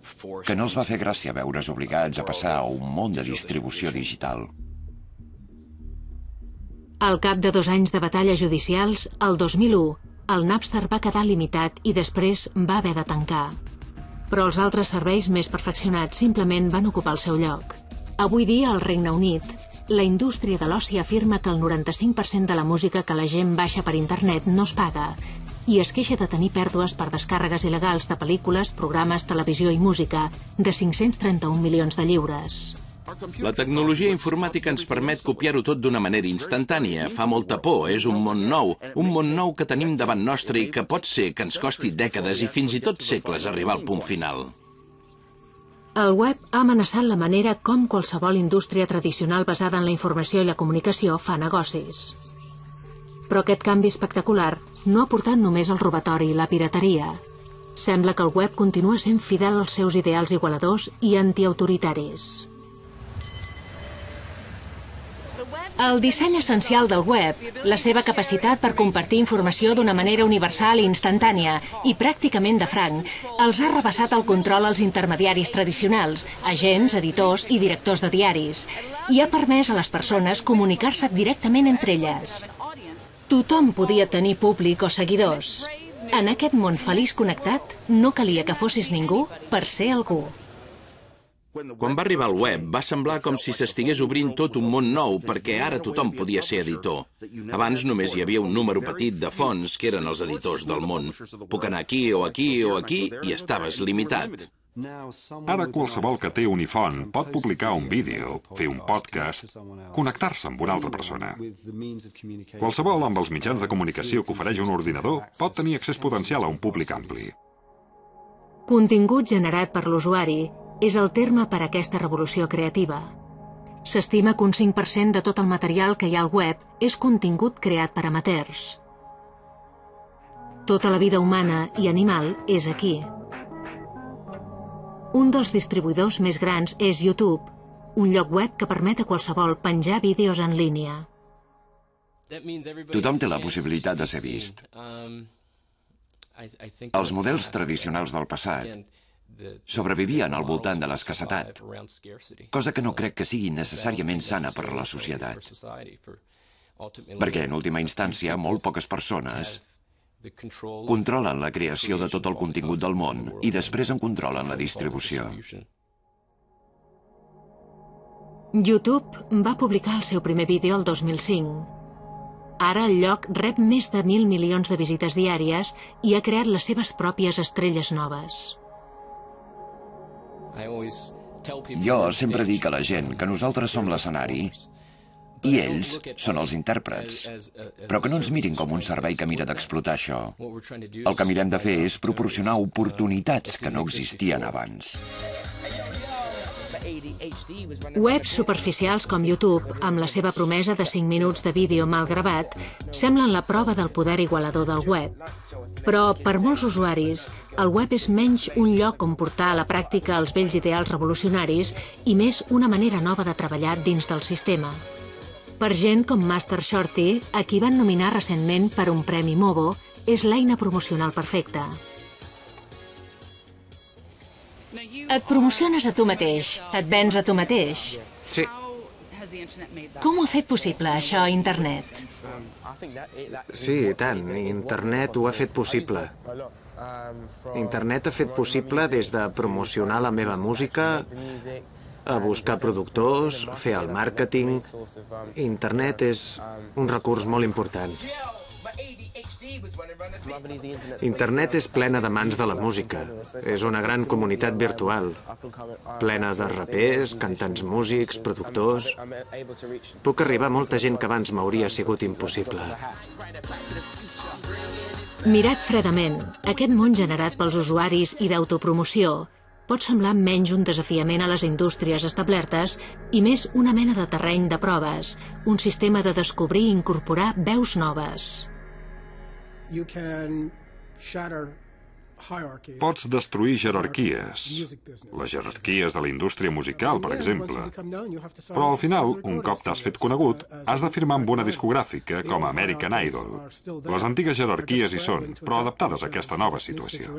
que no els va fer gràcia veure's obligats a passar a un món de distribució digital. Al cap de 2 anys de batalles judicials, el 2001, el Napster va quedar limitat i després va haver de tancar. Però els altres serveis més perfeccionats simplement van ocupar el seu lloc. Avui dia, al Regne Unit, la indústria de l'oci afirma que el 95% de la música que la gent baixa per internet no es paga i es queixa de tenir pèrdues per descàrregues il·legals de pel·lícules, programes, televisió i música de 531 milions de lliures. La tecnologia informàtica ens permet copiar-ho tot d'una manera instantània. Fa molta por, és un món nou que tenim davant nostre i que pot ser que ens costi dècades i fins i tot segles arribar al punt final. El web ha amenaçat la manera com qualsevol indústria tradicional basada en la informació i la comunicació fa negocis. Però aquest canvi espectacular no ha portat només el robatori i la pirateria. Sembla que el web continua sent fidel als seus ideals igualadors i antiautoritaris. El disseny essencial del web, la seva capacitat per compartir informació d'una manera universal i instantània i pràcticament de franc, els ha rebassat el control als intermediaris tradicionals, agents, editors i directors de diaris, i ha permès a les persones comunicar-se directament entre elles. Tothom podia tenir públic o seguidors. En aquest món feliç connectat, no calia que fossis ningú per ser algú. Quan va arribar al web, va semblar com si s'estigués obrint tot un món nou, perquè ara tothom podia ser editor. Abans només hi havia un número petit de fonts que eren els editors del món. Puc anar aquí o aquí o aquí i estaves limitat. Ara qualsevol que té un iPhone pot publicar un vídeo, fer un podcast, connectar-se amb una altra persona. Qualsevol amb els mitjans de comunicació que ofereix un ordinador pot tenir accés potencial a un públic ampli. Contingut generat per l'usuari és el terme per a aquesta revolució creativa. S'estima que un 5% de tot el material que hi ha al web és contingut creat per amateurs. Tota la vida humana i animal és aquí. Un dels distribuïdors més grans és YouTube, un lloc web que permet a qualsevol penjar vídeos en línia. Tothom té la possibilitat de ser vist. Els models tradicionals del passat sobrevivien al voltant de l'escassetat, cosa que no crec que sigui necessàriament sana per a la societat. Perquè, en última instància, molt poques persones controlen la creació de tot el contingut del món i després en controlen la distribució. YouTube va publicar el seu primer vídeo el 2005. Ara el lloc rep més de 1.000 milions de visites diàries i ha creat les seves pròpies estrelles noves. Jo sempre dic a la gent que nosaltres som l'escenari i ells són els intèrprets, però que no ens mirin com un servei que mira d'explotar això. El que mirem de fer és proporcionar oportunitats que no existien abans. Webs superficials com YouTube, amb la seva promesa de 5 minuts de vídeo mal gravat, semblen la prova del poder igualador del web. Però, per molts usuaris, el web és menys un lloc on portar a la pràctica els vells ideals revolucionaris i més una manera nova de treballar dins del sistema. Per gent com Master Shorty, a qui van nominar recentment per un premi Movo, és l'eina promocional perfecta. Et promociones a tu mateix, et vens a tu mateix. Sí. Com ho ha fet possible, això, internet? Sí, i tant. Internet ho ha fet possible. Internet ha fet possible des de promocionar la meva música, a buscar productors, fer el màrqueting. Internet és un recurs molt important. Internet és plena de mans de la música. És una gran comunitat virtual, plena de rapers, cantants músics, productors. Puc arribar a molta gent que abans m'hauria sigut impossible. Mirat fredament, aquest món generat pels usuaris i d'autopromoció pot semblar menys un desafiament a les indústries establertes i més una mena de terreny de proves, un sistema de descobrir i incorporar veus noves. Pots destruir jerarquies, les jerarquies de la indústria musical, per exemple. Però al final, un cop t'has fet conegut, has de firmar amb una discogràfica com American Idol. Les antigues jerarquies hi són, però adaptades a aquesta nova situació.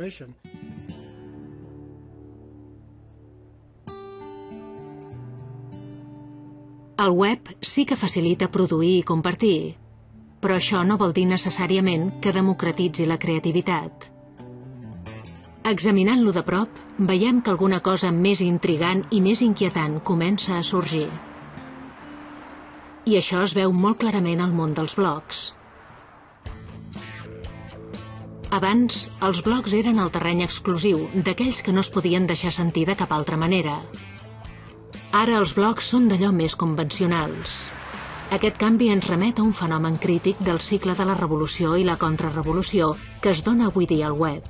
El web sí que facilita produir i compartir, però això no vol dir necessàriament que democratitzi la creativitat. Examinant-lo de prop, veiem que alguna cosa més intrigant i més inquietant comença a sorgir. I això es veu molt clarament al món dels blogs. Abans, els blogs eren el terreny exclusiu d'aquells que no es podien deixar sentir de cap altra manera. Ara els blogs són d'allò més convencionals. Aquest canvi ens remet a un fenomen crític del cicle de la revolució i la contrarrevolució que es dona avui dia al web.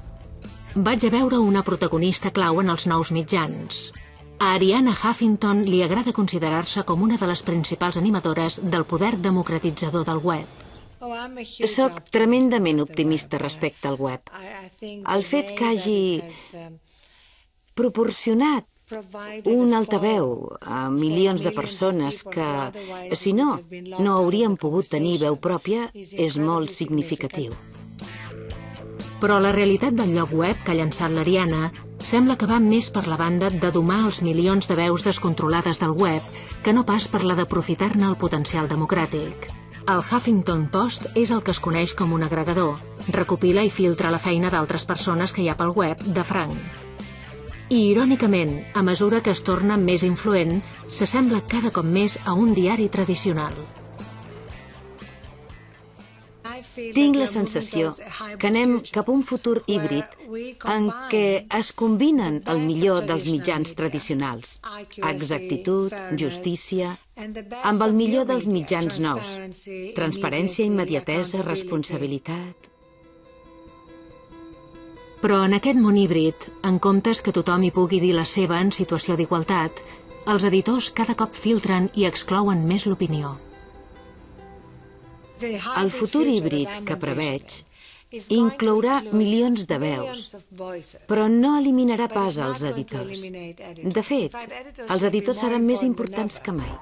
Vaig a veure una protagonista clau en els nous mitjans. A Arianna Huffington li agrada considerar-se com una de les principals animadores del poder democratitzador del web. Soc tremendament optimista respecte al web. El fet que hagi proporcionat un altaveu a milions de persones que, si no, no haurien pogut tenir veu pròpia és molt significatiu. Però la realitat del lloc web que ha llançat l'Arianna sembla que va més per la banda de domar els milions de veus descontrolades del web que no pas per la d'aprofitar-ne el potencial democràtic. El Huffington Post és el que es coneix com un agregador. Recopila i filtra la feina d'altres persones que hi ha pel web de franc. I, irònicament, a mesura que es torna més influent, s'assembla cada cop més a un diari tradicional. Tinc la sensació que anem cap a un futur híbrid en què es combinen el millor dels mitjans tradicionals, exactitud, justícia, amb el millor dels mitjans nous, transparència, immediatesa, responsabilitat. Però en aquest món híbrid, en comptes que tothom hi pugui dir la seva en situació d'igualtat, els editors cada cop filtren i exclouen més l'opinió. El futur híbrid que preveig inclourà milions de veus, però no eliminarà pas els editors. De fet, els editors seran més importants que mai.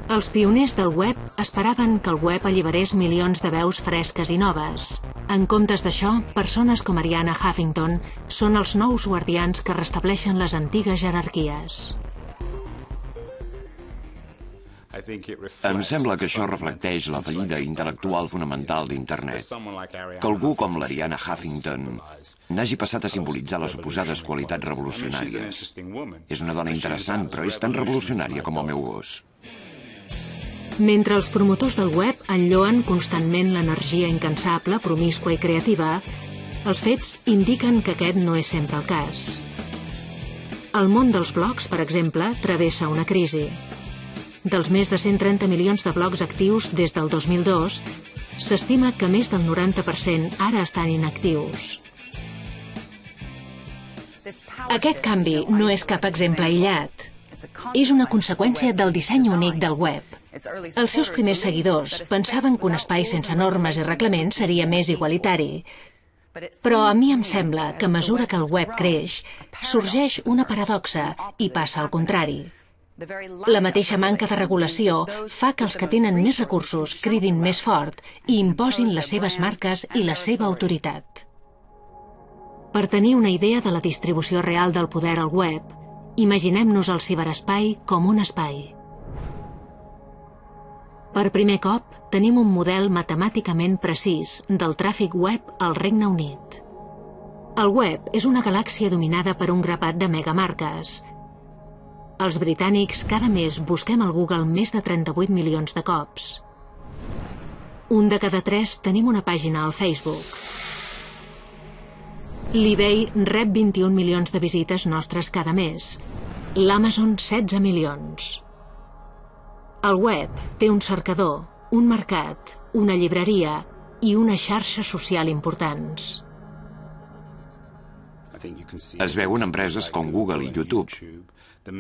Els pioners del web esperaven que el web alliberés milions de veus fresques i noves. En comptes d'això, persones com Arianna Huffington són els nous guardians que restableixen les antigues jerarquies. Em sembla que això reflecteix la fallida intel·lectual fonamental d'Internet. Que algú com l'Arianna Huffington n'hagi passat a simbolitzar les suposades qualitats revolucionàries. És una dona interessant, però és tan revolucionària com el meu gos. Mentre els promotors del web enlloen constantment l'energia incansable, promíscua i creativa, els fets indiquen que aquest no és sempre el cas. El món dels blogs, per exemple, travessa una crisi. Dels més de 130 milions de blogs actius des del 2002, s'estima que més del 90% ara estan inactius. Aquest canvi no és cap exemple aïllat. És una conseqüència del disseny únic del web. Els seus primers seguidors pensaven que un espai sense normes i reglaments seria més igualitari. Però a mi em sembla que a mesura que el web creix, sorgeix una paradoxa i passa al contrari. La mateixa manca de regulació fa que els que tenen més recursos cridin més fort i imposin les seves marques i la seva autoritat. Per tenir una idea de la distribució real del poder al web, imaginem-nos el ciberespai com un espai. Per primer cop, tenim un model matemàticament precís del tràfic web al Regne Unit. El web és una galàxia dominada per un grapat de megamarques. Els britànics cada mes busquem al Google més de 38 milions de cops. Un de cada 3 tenim una pàgina al Facebook. L'eBay rep 21 milions de visites nostres cada mes. L'Amazon 16 milions. El web té un cercador, un mercat, una llibreria i una xarxa social importants. Es veuen empreses com Google i YouTube,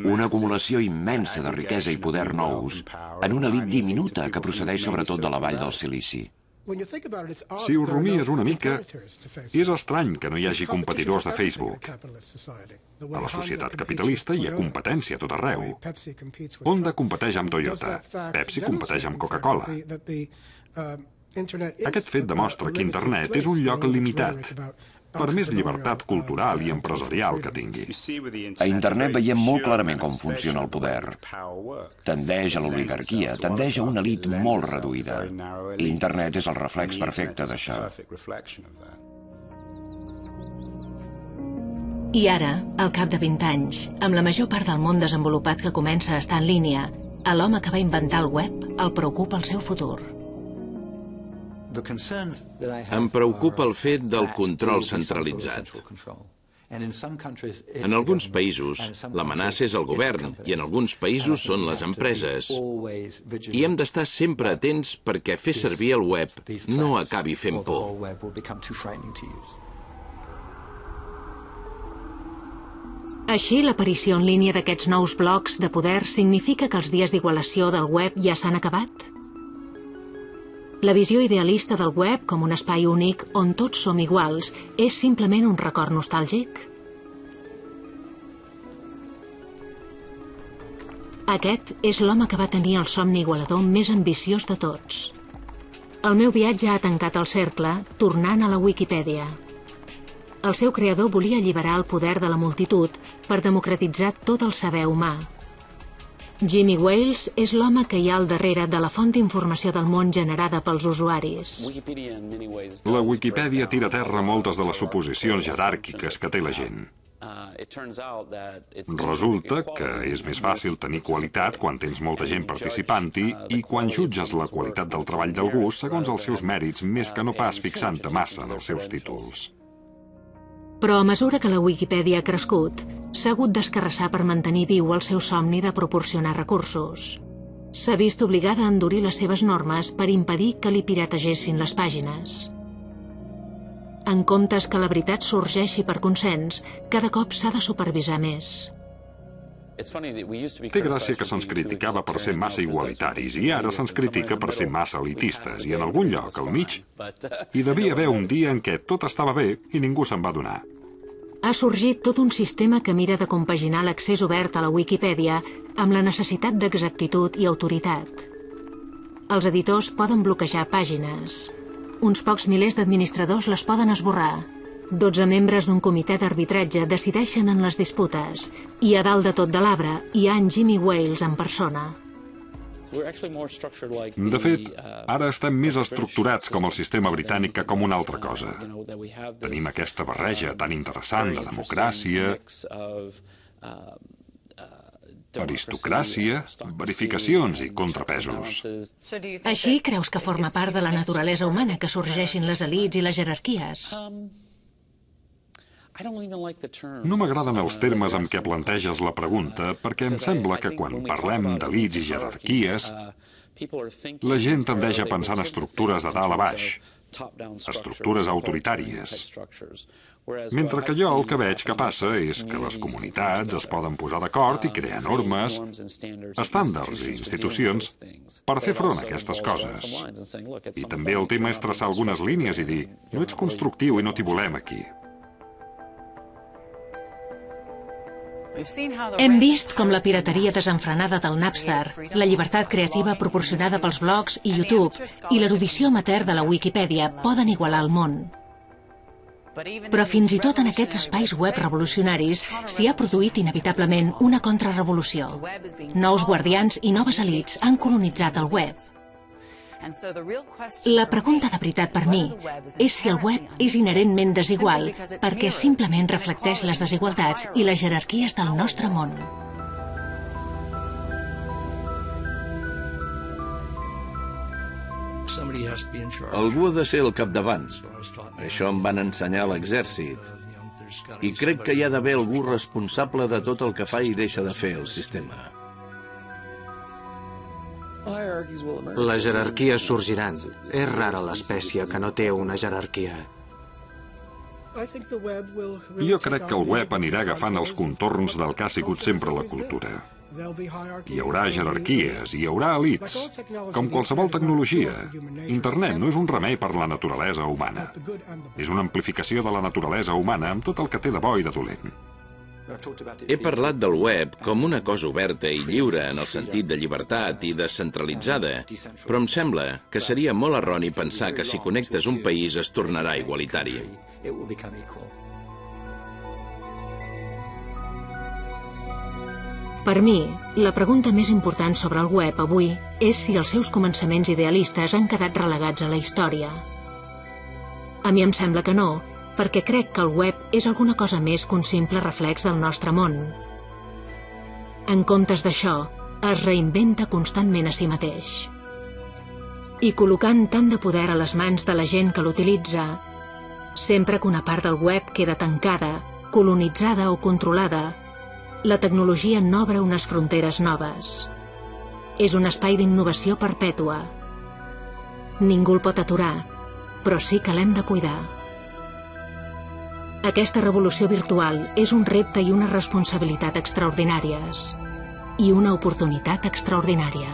una acumulació immensa de riquesa i poder nous en una elit diminuta que procedeix sobretot de la vall del Silici. Si ho rumies una mica, és estrany que no hi hagi competidors de Facebook. A la societat capitalista hi ha competència a tot arreu. Honda competeix amb Toyota, Pepsi competeix amb Coca-Cola. Aquest fet demostra que internet és un lloc limitat, per més llibertat cultural i empresarial que tingui. A internet veiem molt clarament com funciona el poder. Tendeix a l'oligarquia, tendeix a una elit molt reduïda. Internet és el reflex perfecte d'això. I ara, al cap de 20 anys, amb la major part del món desenvolupat que comença a estar en línia, a l'home que va inventar el web el preocupa el seu futur. Em preocupa el fet del control centralitzat. En alguns països, l'amenaça és el govern i en alguns països són les empreses. I hem d'estar sempre atents perquè fer servir el web no acabi fent por. Així, l'aparició en línia d'aquests nous blocs de poder significa que els dies d'igualació del web ja s'han acabat? La visió idealista del web com un espai únic on tots som iguals és simplement un record nostàlgic? Aquest és l'home que va tenir el somni igualador més ambiciós de tots. El meu viatge ha tancat el cercle tornant a la Wikipedia. El seu creador volia alliberar el poder de la multitud per democratitzar tot el saber humà. Jimmy Wales és l'home que hi ha al darrere de la font d'informació del món generada pels usuaris. La Wikipedia tira a terra moltes de les suposicions jeràrquiques que té la gent. Resulta que és més fàcil tenir qualitat quan tens molta gent participant-hi i quan jutges la qualitat del treball d'algú segons els seus mèrits més que no pas fixant-te massa en els seus títols. Però a mesura que la Wikipedia ha crescut, s'ha hagut d'escarrassar per mantenir viu el seu somni de proporcionar recursos. S'ha vist obligada a endurir les seves normes per impedir que li pirategessin les pàgines. En comptes que la veritat sorgeixi per consens, cada cop s'ha de supervisar més. Té gràcia que se'ns criticava per ser massa igualitaris i ara se'ns critica per ser massa elitistes i en algun lloc, al mig, hi devia haver un dia en què tot estava bé i ningú se'n va adonar. Ha sorgit tot un sistema que mira de compaginar l'accés obert a la Wikipedia amb la necessitat d'exactitud i autoritat. Els editors poden bloquejar pàgines. Uns pocs milers d'administradors les poden esborrar. 12 membres d'un comitè d'arbitratge decideixen en les disputes i a dalt de tot de l'arbre hi ha en Jimmy Wales en persona. De fet, ara estem més estructurats com el sistema britànic que com una altra cosa. Tenim aquesta barreja tan interessant de democràcia, aristocràcia, verificacions i contrapesos. Així creus que forma part de la naturalesa humana que sorgeixin les elits i les jerarquies? No m'agraden els termes amb què planteges la pregunta perquè em sembla que quan parlem d'elits i jerarquies, la gent tendeix a pensar en estructures de dalt a baix, estructures autoritàries. Mentre que jo el que veig que passa és que les comunitats es poden posar d'acord i crear normes, estàndards i institucions per fer front a aquestes coses. I també el tema és traçar algunes línies i dir, no ets constructiu i no t'hi volem aquí. Hem vist com la pirateria desenfrenada del Napster, la llibertat creativa proporcionada pels blogs i YouTube i l'erudició amateur de la Wikipedia poden igualar el món. Però fins i tot en aquests espais web revolucionaris s'hi ha produït inevitablement una contrarrevolució. Nous guardians i noves elits han colonitzat el web. La pregunta de veritat per mi és si el web és inherentment desigual perquè simplement reflecteix les desigualtats i les jerarquies del nostre món. Algú ha de ser al capdavant. Això em van ensenyar a l'exèrcit. I crec que hi ha d'haver algú responsable de tot el que fa i deixa de fer el sistema. Les jerarquies sorgiran. És rara l'espècie que no té una jerarquia. Jo crec que el web anirà agafant els contorns del que ha sigut sempre la cultura. Hi haurà jerarquies, hi haurà elits, com qualsevol tecnologia. Internet no és un remei per la naturalesa humana. És una amplificació de la naturalesa humana amb tot el que té de bo i de dolent. He parlat del web com una cosa oberta i lliure en el sentit de llibertat i descentralitzada, però em sembla que seria molt erroni pensar que si connectes un país es tornarà igualitari. Per mi, la pregunta més important sobre el web avui és si els seus començaments idealistes han quedat relegats a la història. A mi em sembla que no, perquè crec que el web és alguna cosa més que un simple reflex del nostre món. En comptes d'això, es reinventa constantment a si mateix. I col·locant tant de poder a les mans de la gent que l'utilitza, sempre que una part del web queda tancada, colonitzada o controlada, la tecnologia n'obre unes fronteres noves. És un espai d'innovació perpètua. Ningú el pot aturar, però sí que l'hem de cuidar. Aquesta revolució virtual és un repte i una responsabilitat extraordinàries. I una oportunitat extraordinària.